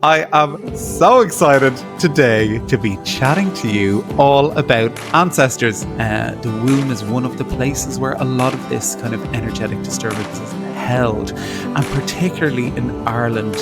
I am so excited today to be chatting to you all about ancestors. The womb is one of the places where a lot of this kind of energetic disturbance is held, and particularly in Ireland,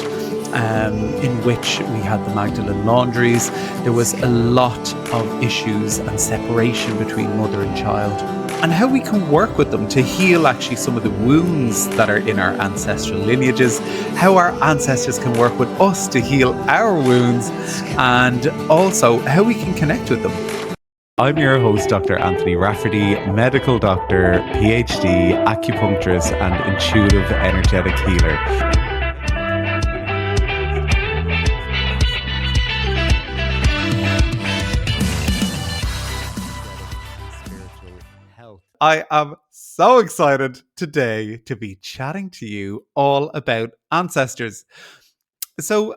in which we had the Magdalene laundries, there was a lot of issues and separation between mother and child, and how we can work with them to heal actually some of the wounds that are in our ancestral lineages, how our ancestors can work with us to heal our wounds, and also how we can connect with them. I'm your host, Dr. Anthony Rafferty, medical doctor, PhD, acupuncturist, and intuitive energetic healer. I am so excited today to be chatting to you all about ancestors. So,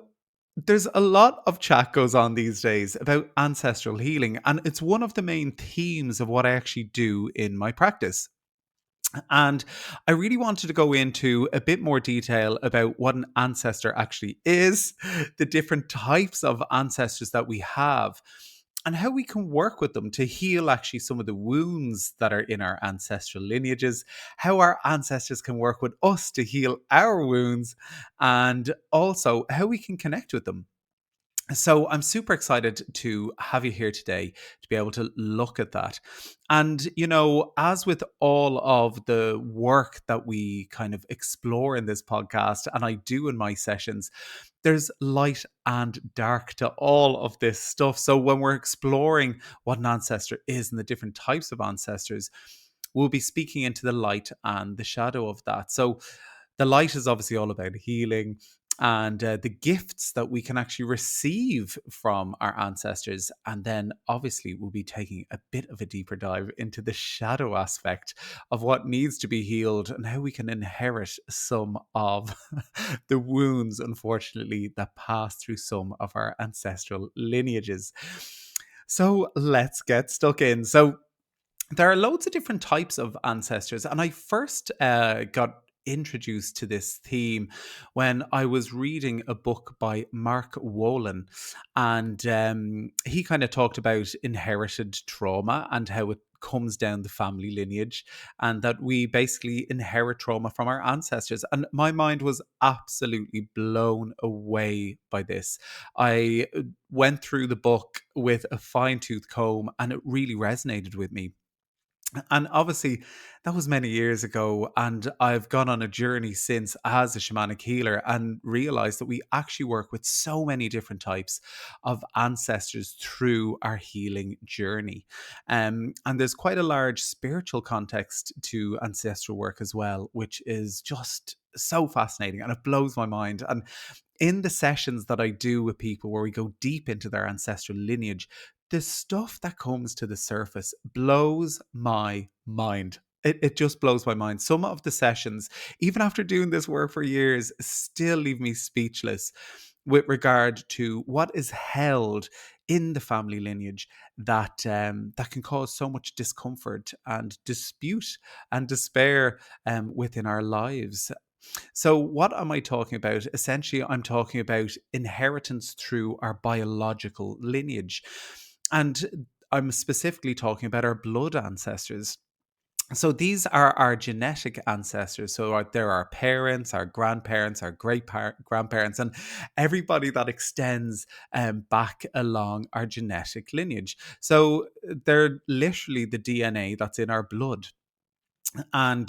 there's a lot of chat goes on these days about ancestral healing, and it's one of the main themes of what I actually do in my practice. And I really wanted to go into a bit more detail about what an ancestor actually is, the different types of ancestors that we have, and how we can work with them to heal actually some of the wounds that are in our ancestral lineages, how our ancestors can work with us to heal our wounds, and also how we can connect with them. So I'm super excited to have you here today to be able to look at that. And, as with all of the work that we kind of explore in this podcast and I do in my sessions, there's light and dark to all of this stuff. So when we're exploring what an ancestor is and the different types of ancestors, we'll be speaking into the light and the shadow of that. So the light is obviously all about healing and the gifts that we can actually receive from our ancestors. And then obviously we'll be taking a bit of a deeper dive into the shadow aspect of what needs to be healed and how we can inherit some of the wounds, unfortunately, that pass through some of our ancestral lineages. So let's get stuck in. So there are loads of different types of ancestors, and I first got introduced to this theme when I was reading a book by Mark Wolin, and he kind of talked about inherited trauma and how it comes down the family lineage, and that we basically inherit trauma from our ancestors. And my mind was absolutely blown away by this. I went through the book with a fine-tooth comb, and it really resonated with me. And obviously, that was many years ago. And I've gone on a journey since as a shamanic healer and realized that we actually work with so many different types of ancestors through our healing journey. And there's quite a large spiritual context to ancestral work as well, which is just so fascinating and it blows my mind. And in the sessions that I do with people where we go deep into their ancestral lineage, the stuff that comes to the surface blows my mind. It just blows my mind. Some of the sessions, even after doing this work for years, still leave me speechless with regard to what is held in the family lineage that can cause so much discomfort and dispute and despair within our lives. So, what am I talking about? Essentially, I'm talking about inheritance through our biological lineage. And I'm specifically talking about our blood ancestors. So these are our genetic ancestors. So they're our parents, our grandparents, our grandparents, and everybody that extends back along our genetic lineage. So they're literally the DNA that's in our blood. And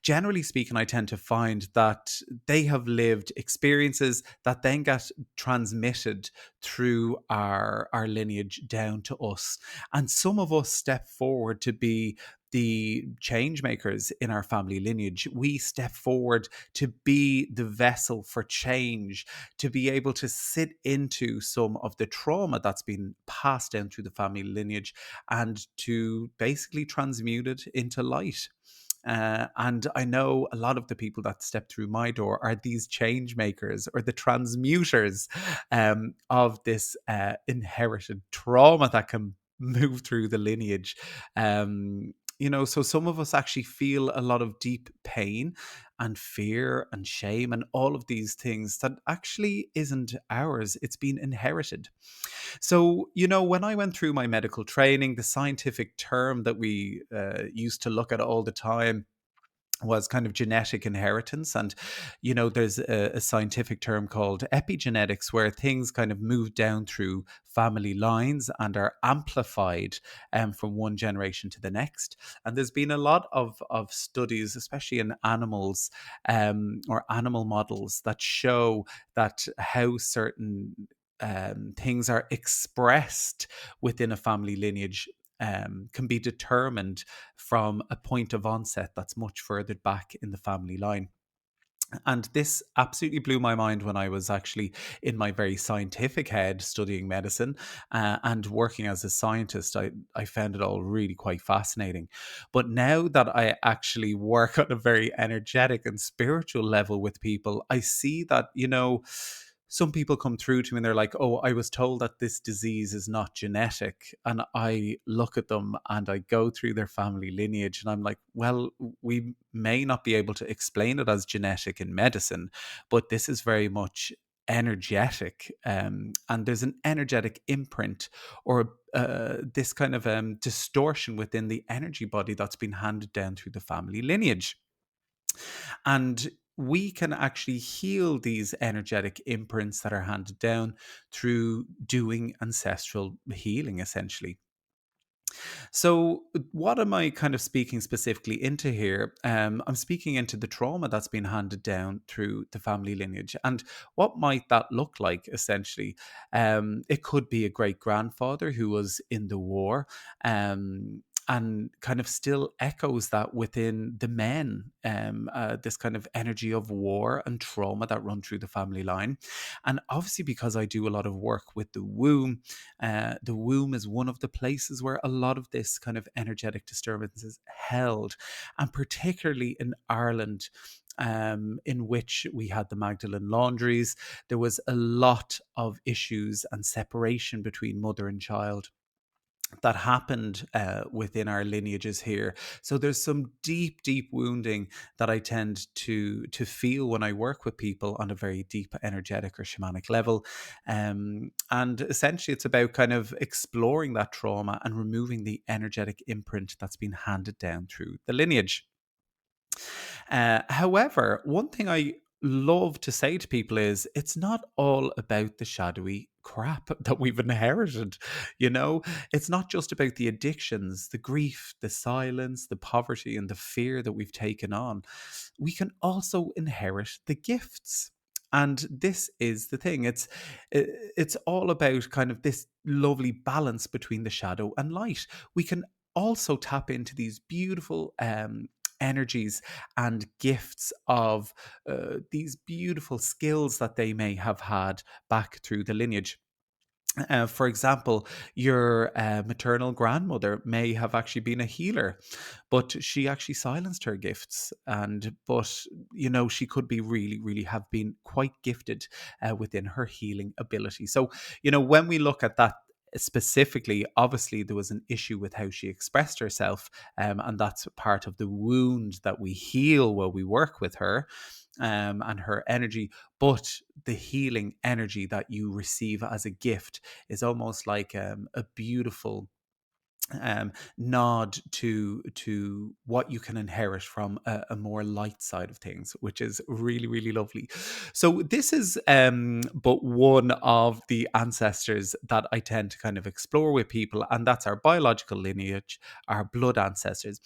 generally speaking, I tend to find that they have lived experiences that then get transmitted through our lineage down to us. And some of us step forward to be the change makers in our family lineage. We step forward to be the vessel for change, to be able to sit into some of the trauma that's been passed down through the family lineage and to basically transmute it into light. And I know a lot of the people that step through my door are these change makers or the transmuters of this inherited trauma that can move through the lineage. So some of us actually feel a lot of deep pain and fear and shame and all of these things that actually isn't ours. It's been inherited. So, when I went through my medical training, the scientific term that we used to look at all the time was kind of genetic inheritance. And, there's a scientific term called epigenetics, where things kind of move down through family lines and are amplified from one generation to the next. And there's been a lot of studies, especially in animals or animal models, that show that how certain things are expressed within a family lineage can be determined from a point of onset that's much further back in the family line. And this absolutely blew my mind when I was actually in my very scientific head studying medicine and working as a scientist. I found it all really quite fascinating. But now that I actually work on a very energetic and spiritual level with people, I see that, some people come through to me and they're like, oh, I was told that this disease is not genetic. And I look at them and I go through their family lineage and I'm like, well, we may not be able to explain it as genetic in medicine, but this is very much energetic. And there's an energetic imprint or this kind of distortion within the energy body that's been handed down through the family lineage. And we can actually heal these energetic imprints that are handed down through doing ancestral healing, essentially. So, what am I kind of speaking specifically into here? I'm speaking into the trauma that's been handed down through the family lineage. And what might that look like, essentially? It could be a great grandfather who was in the war. And kind of still echoes that within the men, this kind of energy of war and trauma that run through the family line. And obviously, because I do a lot of work with the womb is one of the places where a lot of this kind of energetic disturbance is held, and particularly in Ireland. In which we had the Magdalene laundries, there was a lot of issues and separation between mother and child that happened within our lineages here. So there's some deep, deep wounding that I tend to feel when I work with people on a very deep, energetic or shamanic level. And essentially, it's about kind of exploring that trauma and removing the energetic imprint that's been handed down through the lineage. However, one thing I love to say to people is it's not all about the shadowy crap that we've inherited. You know, it's not just about the addictions, the grief, the silence, the poverty, and the fear that we've taken on. We can also inherit the gifts. And this is the thing. It's all about kind of this lovely balance between the shadow and light. We can also tap into these beautiful energies and gifts of these beautiful skills that they may have had back through the lineage. For example, your maternal grandmother may have actually been a healer, but she actually silenced her gifts. But she could be really, really have been quite gifted within her healing ability. So, when we look at that specifically, obviously there was an issue with how she expressed herself, and that's part of the wound that we heal while we work with her. And her energy, but the healing energy that you receive as a gift is almost like a beautiful nod to what you can inherit from a more light side of things, which is really, really lovely. So this is but one of the ancestors that I tend to kind of explore with people, and that's our biological lineage, our blood ancestors.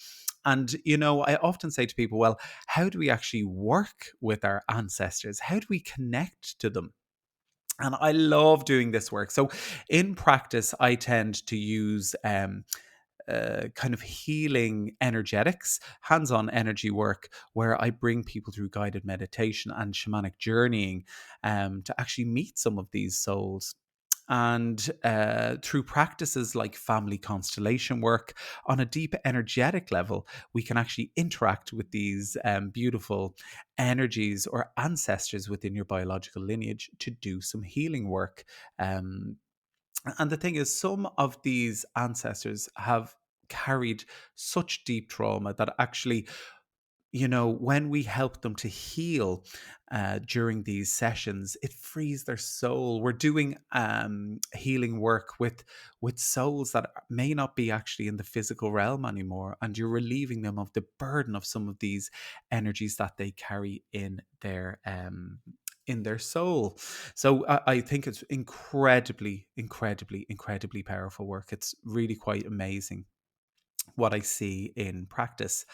And I often say to people, well, how do we actually work with our ancestors? How do we connect to them? And I love doing this work. So in practice, I tend to use kind of healing energetics, hands on energy work, where I bring people through guided meditation and shamanic journeying to actually meet some of these souls. And through practices like family constellation work on a deep energetic level, we can actually interact with these beautiful energies or ancestors within your biological lineage to do some healing work. And the thing is, some of these ancestors have carried such deep trauma that actually, you know, when we help them to heal during these sessions, it frees their soul. We're doing healing work with souls that may not be actually in the physical realm anymore, and you're relieving them of the burden of some of these energies that they carry in their soul. So I think it's incredibly, incredibly, incredibly powerful work. It's really quite amazing what I see in practice.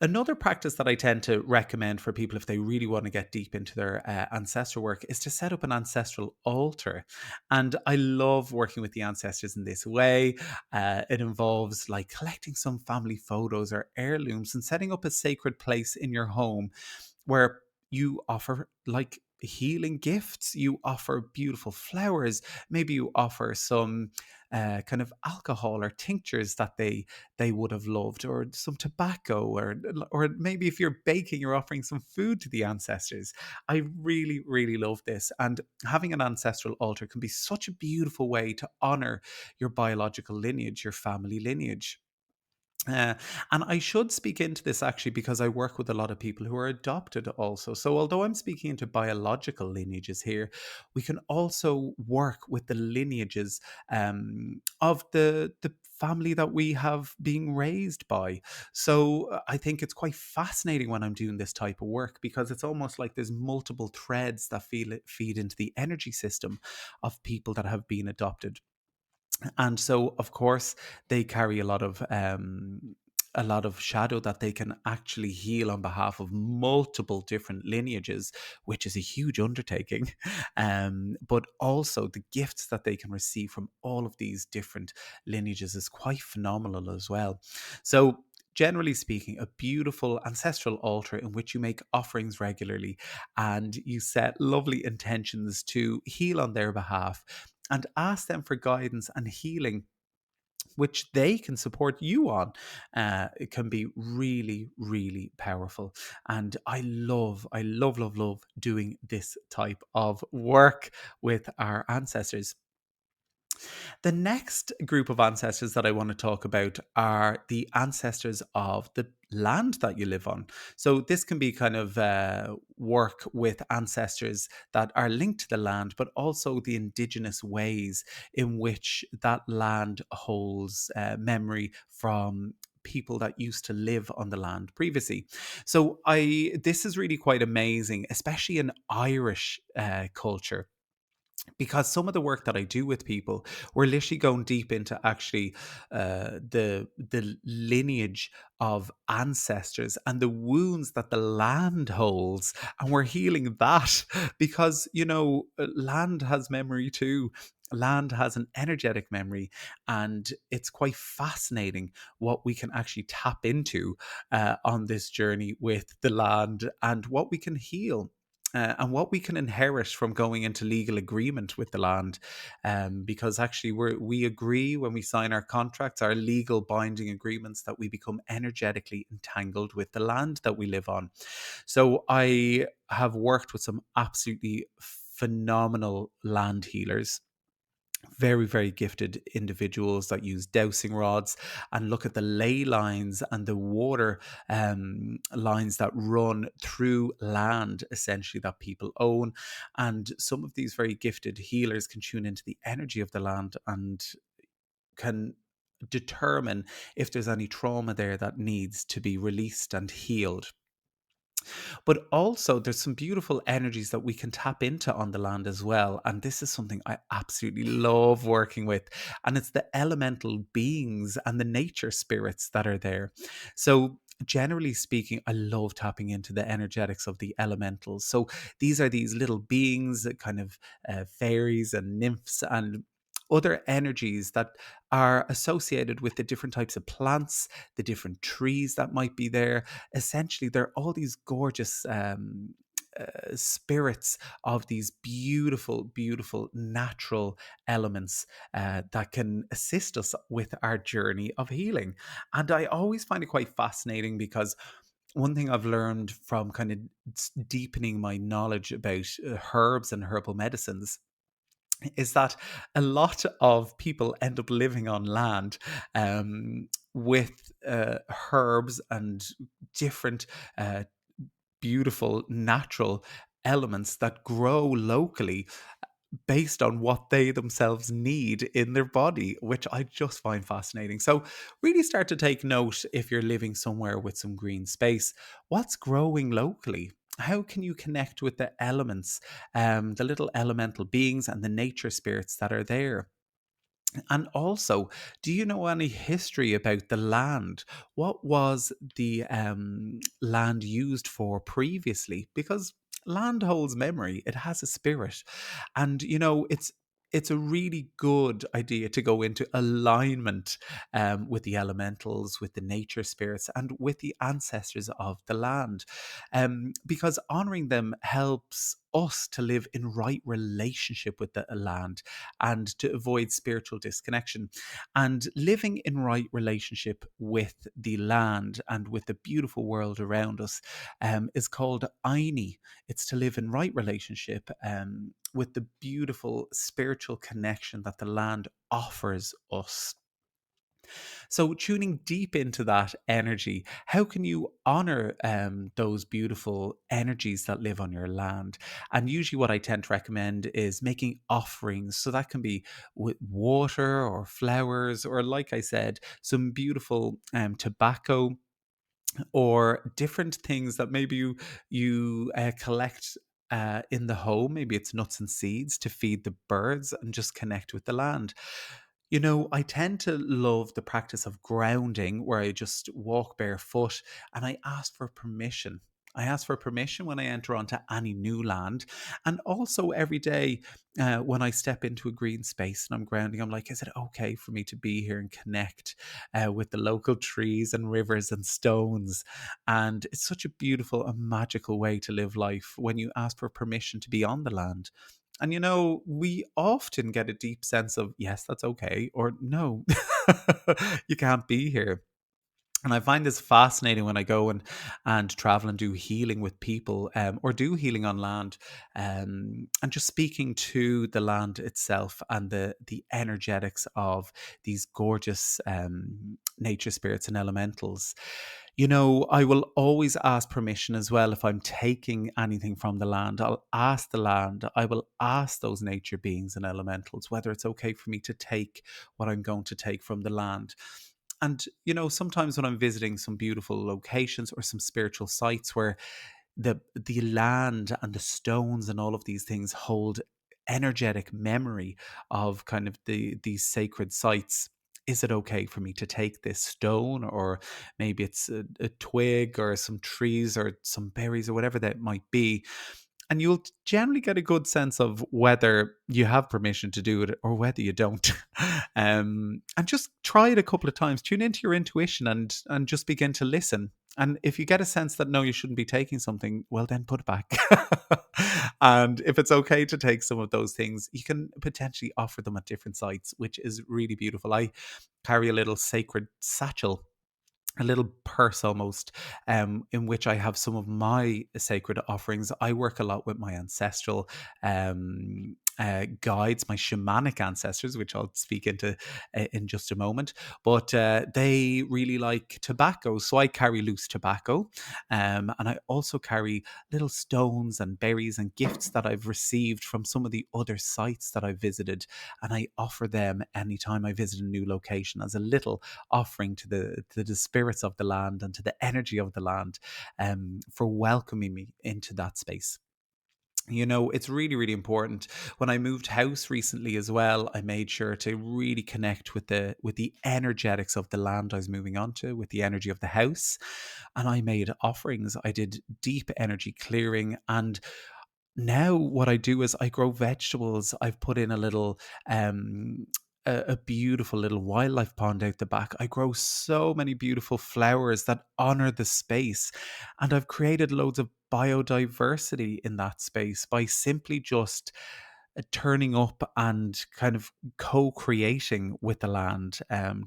Another practice that I tend to recommend for people if they really want to get deep into their ancestral work is to set up an ancestral altar. And I love working with the ancestors in this way. It involves like collecting some family photos or heirlooms and setting up a sacred place in your home where you offer like healing gifts, you offer beautiful flowers, maybe you offer some kind of alcohol or tinctures that they would have loved, or some tobacco, or maybe if you're baking, you're offering some food to the ancestors. I really, really love this. And having an ancestral altar can be such a beautiful way to honor your biological lineage, your family lineage. Uh, and I should speak into this actually because I work with a lot of people who are adopted also. So, although I'm speaking into biological lineages here, we can also work with the lineages of the family that we have being raised by. So, I think it's quite fascinating when I'm doing this type of work because it's almost like there's multiple threads that feed into the energy system of people that have been adopted. And so of course they carry a lot of shadow that they can actually heal on behalf of multiple different lineages, which is a huge undertaking. But also the gifts that they can receive from all of these different lineages is quite phenomenal as well. So generally speaking, a beautiful ancestral altar in which you make offerings regularly and you set lovely intentions to heal on their behalf and ask them for guidance and healing, which they can support you on. It can be really, really powerful. And I love, love, love doing this type of work with our ancestors. The next group of ancestors that I want to talk about are the ancestors of the land that you live on. So, this can be kind of work with ancestors that are linked to the land, but also the indigenous ways in which that land holds memory from people that used to live on the land previously. So I this is really quite amazing, especially in Irish culture, because some of the work that I do with people, we're literally going deep into actually the lineage of ancestors and the wounds that the land holds, and we're healing that because land has memory too. Land has an energetic memory, and it's quite fascinating what we can actually tap into on this journey with the land and what we can heal and what we can inherit from going into legal agreement with the land. Because actually, we agree when we sign our contracts, our legal binding agreements, that we become energetically entangled with the land that we live on. So I have worked with some absolutely phenomenal land healers, very, very gifted individuals that use dowsing rods and look at the ley lines and the water lines that run through land, essentially, that people own. And some of these very gifted healers can tune into the energy of the land and can determine if there's any trauma there that needs to be released and healed. But also, there's some beautiful energies that we can tap into on the land as well. And this is something I absolutely love working with. And it's the elemental beings and the nature spirits that are there. So, generally speaking, I love tapping into the energetics of the elementals. So, these are these little beings, kind of fairies and nymphs and other energies that are associated with the different types of plants, the different trees that might be there. Essentially, they're all these gorgeous spirits of these beautiful, beautiful natural elements that can assist us with our journey of healing. And I always find it quite fascinating because one thing I've learned from kind of deepening my knowledge about herbs and herbal medicines is that a lot of people end up living on land with herbs and different uh, beautiful natural elements that grow locally based on what they themselves need in their body, which I just find fascinating. So, really start to take note if you're living somewhere with some green space. What's growing locally? How can you connect with the elements, the little elemental beings and the nature spirits that are there? And also, do you know any history about the land? What was the land used for previously? Because land holds memory, it has a spirit. And, it's a really good idea to go into alignment with the elementals, with the nature spirits, and with the ancestors of the land, because honoring them helps us to live in right relationship with the land and to avoid spiritual disconnection. And living in right relationship with the land and with the beautiful world around us is called Aini. It's to live in right relationship with the beautiful spiritual connection that the land offers us. So, tuning deep into that energy, how can you honor those beautiful energies that live on your land? And usually, what I tend to recommend is making offerings. So, that can be with water or flowers, or like I said, some beautiful tobacco or different things that maybe you collect in the home. Maybe it's nuts and seeds to feed the birds and just connect with the land. I tend to love the practice of grounding where I just walk barefoot and I ask for permission. I ask for permission when I enter onto any new land. And also every day when I step into a green space and I'm grounding, I'm like, is it okay for me to be here and connect with the local trees and rivers and stones? And it's such a beautiful and magical way to live life when you ask for permission to be on the land. And we often get a deep sense of, yes, that's okay, or no, you can't be here. And I find this fascinating when I go and travel and do healing with people, or do healing on land, and just speaking to the land itself and the energetics of these gorgeous nature spirits and elementals. I will always ask permission as well if I'm taking anything from the land. I'll ask the land, I will ask those nature beings and elementals whether it's okay for me to take what I'm going to take from the land. And, sometimes when I'm visiting some beautiful locations or some spiritual sites where the land and the stones and all of these things hold energetic memory of kind of these sacred sites. Is it okay for me to take this stone, or maybe it's a twig or some trees or some berries or whatever that might be? And you'll generally get a good sense of whether you have permission to do it or whether you don't. And just try it a couple of times. Tune into your intuition and just begin to listen. And if you get a sense that no, you shouldn't be taking something, well, then put it back. And if it's okay to take some of those things, you can potentially offer them at different sites, which is really beautiful. I carry a little sacred satchel, a little purse almost, in which I have some of my sacred offerings. I work a lot with my ancestral guides, my shamanic ancestors, which I'll speak into in just a moment. But they really like tobacco, so I carry loose tobacco, and I also carry little stones and berries and gifts that I've received from some of the other sites that I've visited, and I offer them anytime I visit a new location as a little offering to the spirits of the land and to the energy of the land, for welcoming me into that space. It's really, really important. When I moved house recently as well, I made sure to really connect with the energetics of the land I was moving onto, with the energy of the house. And I made offerings. I did deep energy clearing. And now what I do is I grow vegetables. I've put in a little a beautiful little wildlife pond out the back. I grow so many beautiful flowers that honor the space. And I've created loads of biodiversity in that space by simply just turning up and kind of co-creating with the land,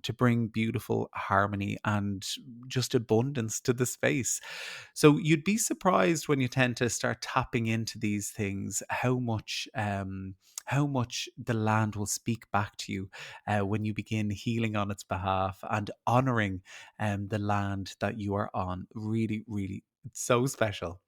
to bring beautiful harmony and just abundance to the space. So you'd be surprised when you tend to start tapping into these things, how much the land will speak back to you when you begin healing on its behalf and honoring the land that you are on. Really, really, it's so special.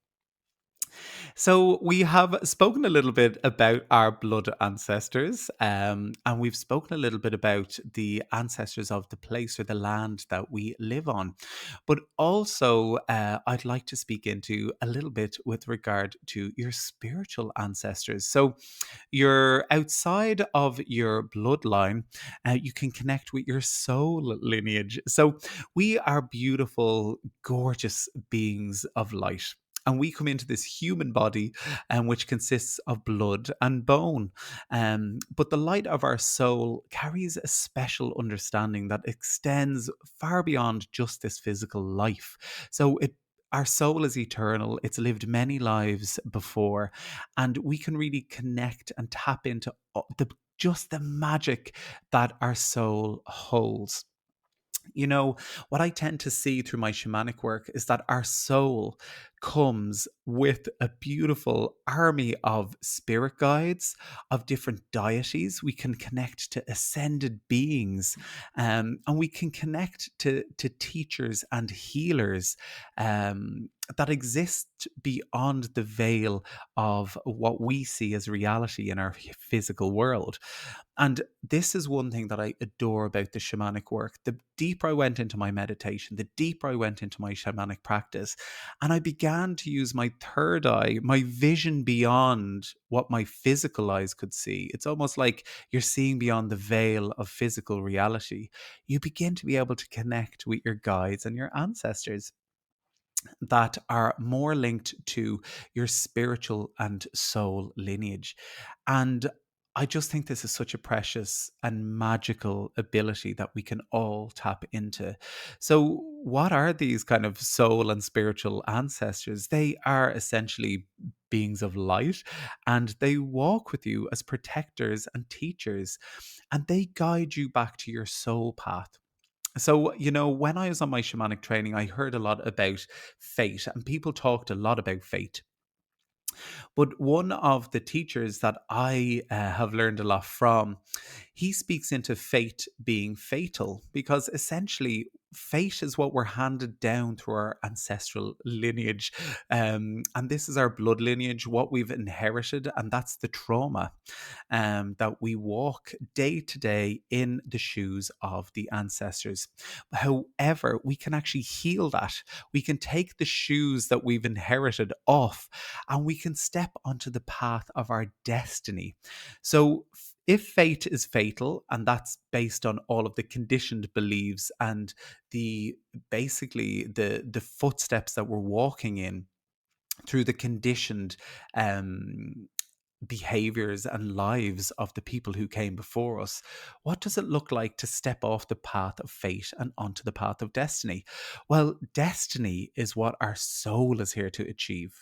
So we have spoken a little bit about our blood ancestors, and we've spoken a little bit about the ancestors of the place or the land that we live on. But also, I'd like to speak into a little bit with regard to your spiritual ancestors. So you're outside of your bloodline, you can connect with your soul lineage. So we are beautiful, gorgeous beings of light. And we come into this human body, which consists of blood and bone. But the light of our soul carries a special understanding that extends far beyond just this physical life. So our soul is eternal. It's lived many lives before, and we can really connect and tap into just the magic that our soul holds. You know, what I tend to see through my shamanic work is that our soul comes with a beautiful army of spirit guides, of different deities. We can connect to ascended beings, and we can connect to teachers and healers that exist beyond the veil of what we see as reality in our physical world. And this is one thing that I adore about the shamanic work. The deeper I went into my meditation, the deeper I went into my shamanic practice, and I began to use my third eye, my vision beyond what my physical eyes could see. It's almost like you're seeing beyond the veil of physical reality. You begin to be able to connect with your guides and your ancestors that are more linked to your spiritual and soul lineage. And I just think this is such a precious and magical ability that we can all tap into. So, what are these kind of soul and spiritual ancestors? They are essentially beings of light, and they walk with you as protectors and teachers, and they guide you back to your soul path. So, when I was on my shamanic training, I heard a lot about fate, and people talked a lot about fate. But one of the teachers that I have learned a lot from, he speaks into fate being fatal, because essentially fate is what we're handed down through our ancestral lineage. And this is our blood lineage, what we've inherited, and that's the trauma, that we walk day to day in the shoes of the ancestors. However, we can actually heal that. We can take the shoes that we've inherited off, and we can step onto the path of our destiny. So, if fate is fatal, and that's based on all of the conditioned beliefs and the basically the footsteps that we're walking in through the conditioned um behaviors and lives of the people who came before us, what does it look like to step off the path of fate and onto the path of destiny? Well, destiny is what our soul is here to achieve.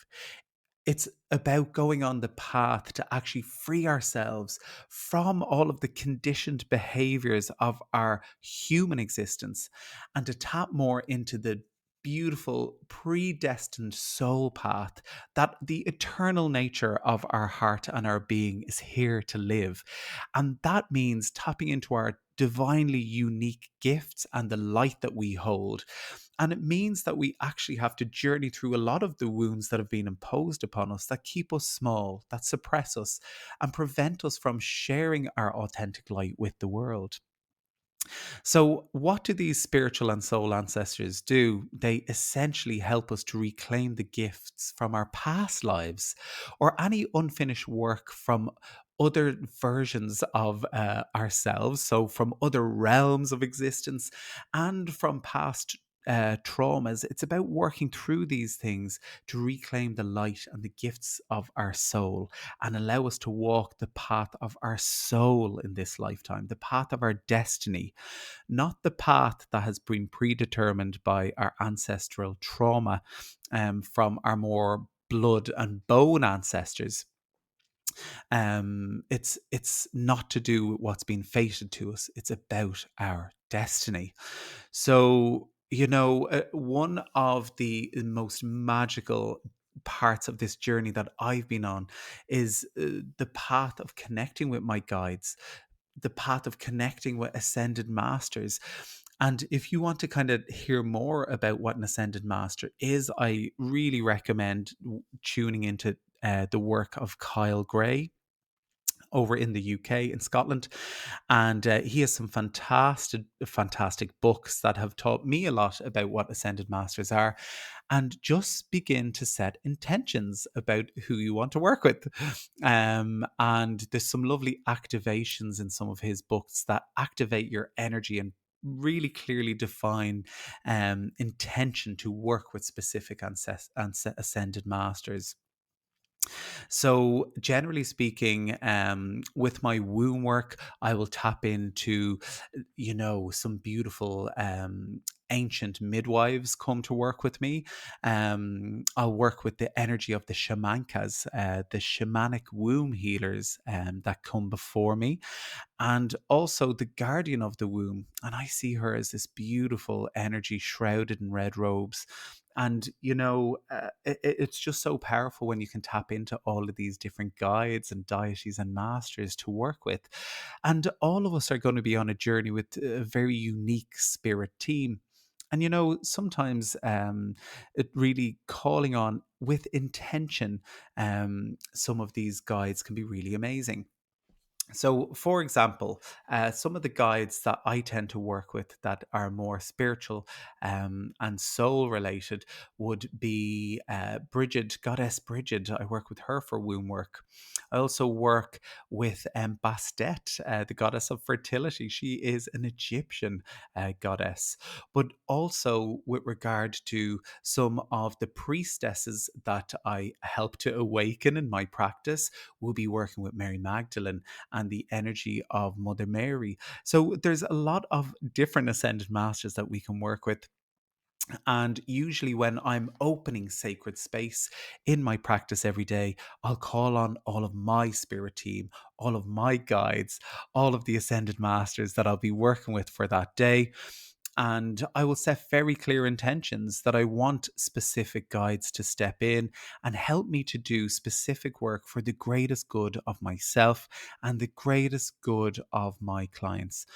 It's about going on the path to actually free ourselves from all of the conditioned behaviors of our human existence, and to tap more into the beautiful predestined soul path that the eternal nature of our heart and our being is here to live. And that means tapping into our divinely unique gifts and the light that we hold. And it means that we actually have to journey through a lot of the wounds that have been imposed upon us, that keep us small, that suppress us, and prevent us from sharing our authentic light with the world. So, what do these spiritual and soul ancestors do? They essentially help us to reclaim the gifts from our past lives, or any unfinished work from other versions of ourselves, so from other realms of existence and from past. Traumas. It's about working through these things to reclaim the light and the gifts of our soul, and allow us to walk the path of our soul in this lifetime, the path of our destiny, not the path that has been predetermined by our ancestral trauma, from our more blood and bone ancestors. It's not to do with what's been fated to us. It's about our destiny. So, one of the most magical parts of this journey that I've been on is the path of connecting with my guides, the path of connecting with ascended masters. And if you want to kind of hear more about what an ascended master is, I really recommend tuning into the work of Kyle Gray over in the UK, in Scotland. And he has some fantastic books that have taught me a lot about what ascended masters are, and just begin to set intentions about who you want to work with. And there's some lovely activations in some of his books that activate your energy and really clearly define intention to work with specific ascended masters. So, generally speaking, with my womb work, I will tap into, some beautiful ancient midwives come to work with me. I'll work with the energy of the shamankas, the shamanic womb healers that come before me, and also the guardian of the womb. And I see her as this beautiful energy shrouded in red robes. And, it's just so powerful when you can tap into all of these different guides and deities and masters to work with. And all of us are going to be on a journey with a very unique spirit team. And, sometimes it really calling on with intention, some of these guides can be really amazing. So, for example, some of the guides that I tend to work with that are more spiritual and soul related would be Bridget, Goddess Bridget. I work with her for womb work. I also work with Bastet, the goddess of fertility. She is an Egyptian goddess. But also, with regard to some of the priestesses that I help to awaken in my practice, we'll be working with Mary Magdalene and the energy of Mother Mary. So there's a lot of different ascended masters that we can work with. And usually, when I'm opening sacred space in my practice every day, I'll call on all of my spirit team, all of my guides, all of the ascended masters that I'll be working with for that day. And I will set very clear intentions that I want specific guides to step in and help me to do specific work for the greatest good of myself and the greatest good of my clients.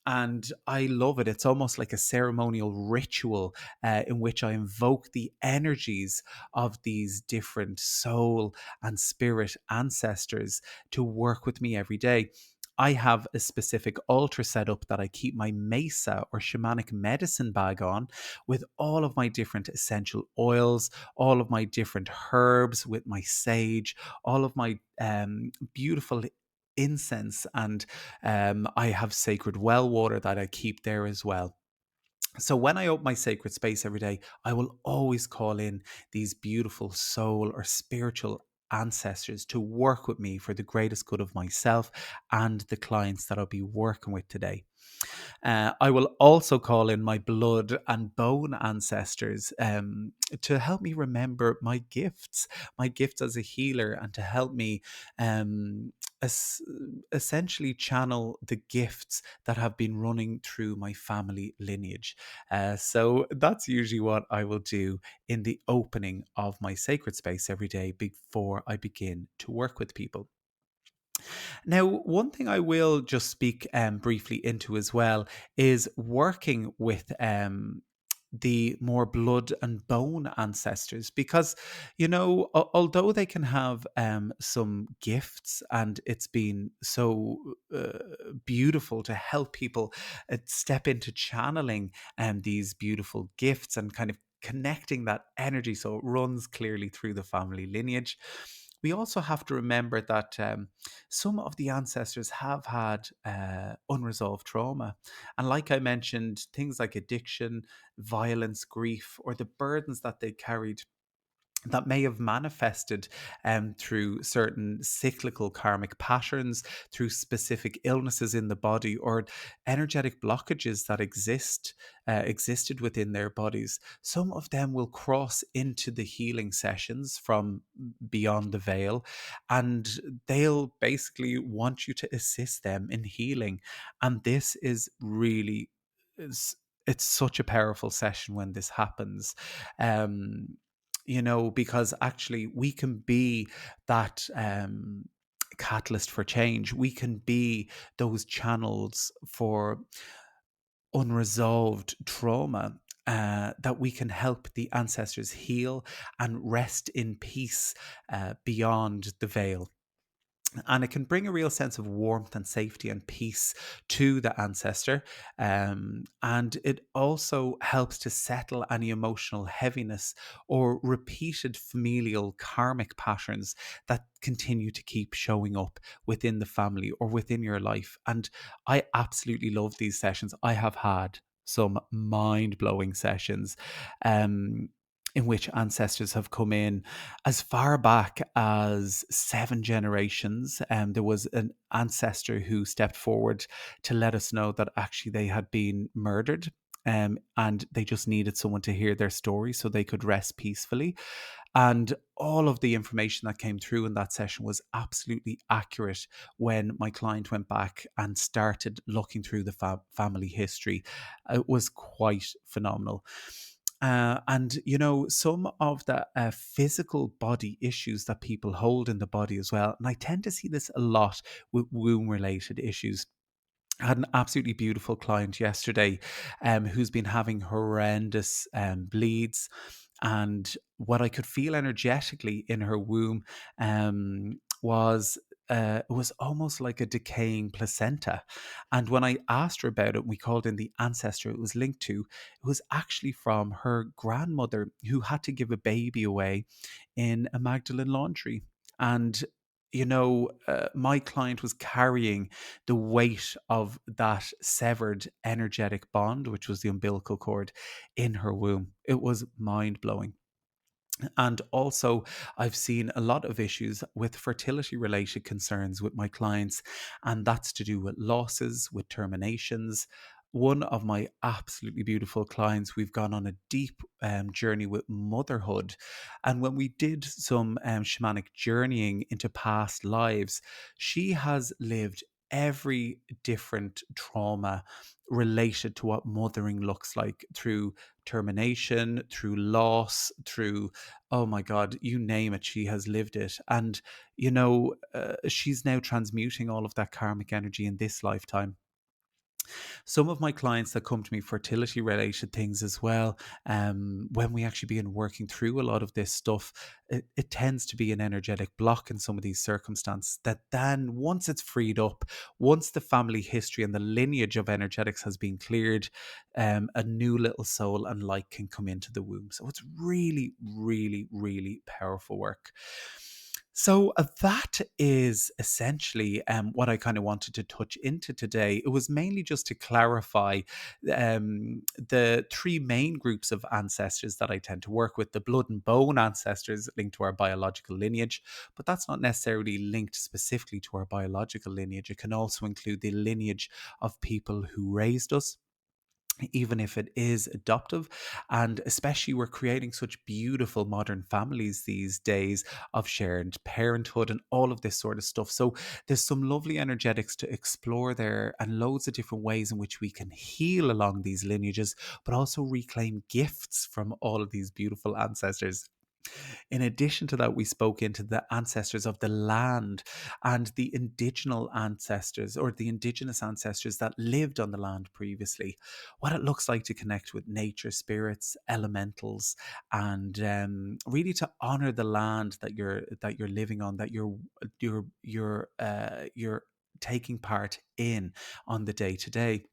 And I love it. It's almost like a ceremonial ritual in which I invoke the energies of these different soul and spirit ancestors to work with me every day. I have a specific altar set up that I keep my mesa or shamanic medicine bag on with all of my different essential oils, all of my different herbs with my sage, all of my beautiful incense, and I have sacred well water that I keep there as well. So when I open my sacred space every day, I will always call in these beautiful soul or spiritual ancestors to work with me for the greatest good of myself and the clients that I'll be working with today. I will also call in my blood and bone ancestors to help me remember my gifts as a healer, and to help me um, es- essentially channel the gifts that have been running through my family lineage. So that's usually what I will do in the opening of my sacred space every day before I begin to work with people. Now, one thing I will just speak briefly into as well is working with the more blood and bone ancestors, because although they can have some gifts, and it's been so beautiful to help people step into channeling these beautiful gifts and kind of connecting that energy so it runs clearly through the family lineage. We also have to remember that some of the ancestors have had unresolved trauma. And like I mentioned, things like addiction, violence, grief, or the burdens that they carried that may have manifested through certain cyclical karmic patterns, through specific illnesses in the body, or energetic blockages that existed within their bodies. Some of them will cross into the healing sessions from beyond the veil, and they'll basically want you to assist them in healing. And this is really is it's such a powerful session when this happens. Um, because actually we can be that catalyst for change. We can be those channels for unresolved trauma. That we can help the ancestors heal and rest in peace beyond the veil. And it can bring a real sense of warmth and safety and peace to the ancestor. And it also helps to settle any emotional heaviness or repeated familial karmic patterns that continue to keep showing up within the family or within your life. And I absolutely love these sessions. I have had some mind blowing sessions. Um, in which ancestors have come in as far back as 7 generations. There was an ancestor who stepped forward to let us know that actually they had been murdered. And they just needed someone to hear their story so they could rest peacefully. And all of the information that came through in that session was absolutely accurate when my client went back and started looking through the family history. It was quite phenomenal. And some of the physical body issues that people hold in the body as well. And I tend to see this a lot with womb related issues. I had an absolutely beautiful client yesterday who's been having horrendous bleeds. And what I could feel energetically in her womb was it was almost like a decaying placenta. And when I asked her about it, we called in the ancestor it was linked to, it was actually from her grandmother who had to give a baby away in a Magdalene laundry. And my client was carrying the weight of that severed energetic bond, which was the umbilical cord, in her womb. It was mind blowing. And also, I've seen a lot of issues with fertility related concerns with my clients, and that's to do with losses, with terminations. One of my absolutely beautiful clients, we've gone on a deep journey with motherhood. And when we did some shamanic journeying into past lives, she has lived every different trauma related to what mothering looks like through termination, through loss, through, oh my God, you name it, she has lived it. And, she's now transmuting all of that karmic energy in this lifetime. Some of my clients that come to me fertility related things as well, when we actually begin working through a lot of this stuff, it tends to be an energetic block in some of these circumstances that then once it's freed up, once the family history and the lineage of energetics has been cleared, a new little soul and light can come into the womb. So it's really, really, really powerful work. So that is essentially what I kind of wanted to touch into today. It was mainly just to clarify the three main groups of ancestors that I tend to work with: the blood and bone ancestors linked to our biological lineage, but that's not necessarily linked specifically to our biological lineage. It can also include the lineage of people who raised us, even if it is adoptive. And especially, we're creating such beautiful modern families these days of shared parenthood and all of this sort of stuff. So there's some lovely energetics to explore there, and loads of different ways in which we can heal along these lineages, but also reclaim gifts from all of these beautiful ancestors. In addition to that, we spoke into the ancestors of the land and the indigenous ancestors, or the indigenous ancestors that lived on the land previously, what it looks like to connect with nature spirits, elementals, and really to honor the land that you're living on, that you're taking part in on the day to day.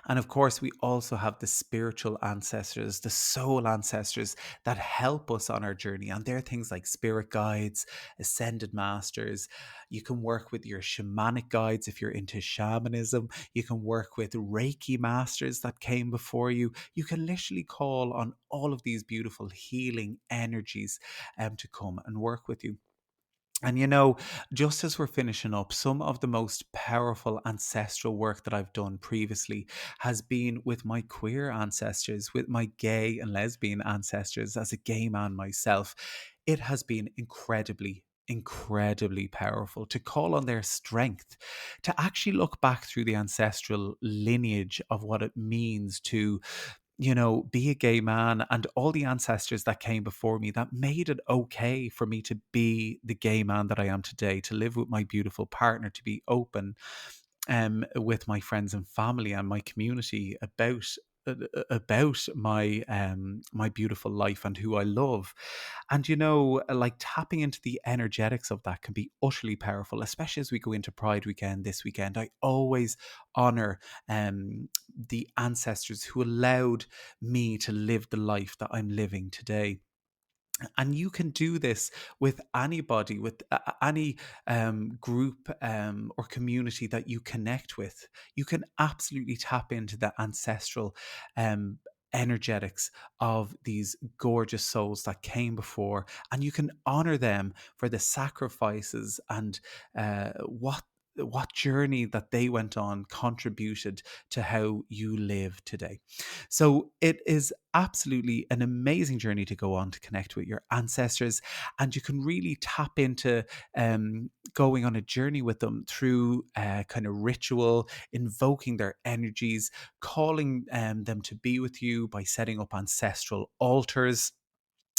And of course, we also have the spiritual ancestors, the soul ancestors that help us on our journey. And they're things like spirit guides, ascended masters. You can work with your shamanic guides if you're into shamanism. You can work with Reiki masters that came before you. You can literally call on all of these beautiful healing energies to come and work with you. And just as we're finishing up, some of the most powerful ancestral work that I've done previously has been with my queer ancestors, with my gay and lesbian ancestors as a gay man myself. It has been incredibly powerful to call on their strength, to actually look back through the ancestral lineage of what it means to be a gay man and all the ancestors that came before me that made it okay for me to be the gay man that I am today, to live with my beautiful partner, to be open with my friends and family and my community about my beautiful life and who I love. And like tapping into the energetics of that can be utterly powerful, especially as we go into Pride weekend this weekend. I always honor the ancestors who allowed me to live the life that I'm living today. And you can do this with anybody, with any group or community that you connect with. You can absolutely tap into the ancestral um, energetics of these gorgeous souls that came before, and you can honor them for the sacrifices and what journey that they went on contributed to how you live today. So it is absolutely an amazing journey to go on to connect with your ancestors, and you can really tap into going on a journey with them through kind of ritual, invoking their energies, calling them to be with you by setting up ancestral altars,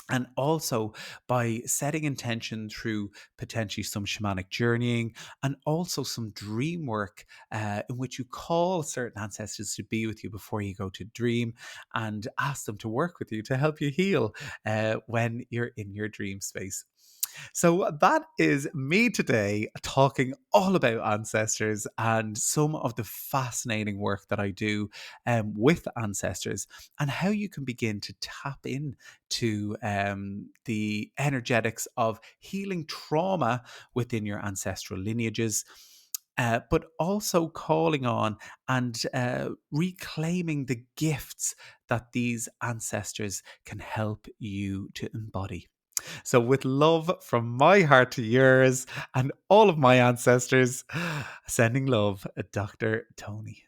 and also by setting intention through potentially some shamanic journeying and also some dream work in which you call certain ancestors to be with you before you go to dream and ask them to work with you to help you heal when you're in your dream space. So that is me today talking all about ancestors and some of the fascinating work that I do with ancestors, and how you can begin to tap in to the energetics of healing trauma within your ancestral lineages. But also calling on and reclaiming the gifts that these ancestors can help you to embody. So, with love from my heart to yours and all of my ancestors, sending love, Dr. Tony.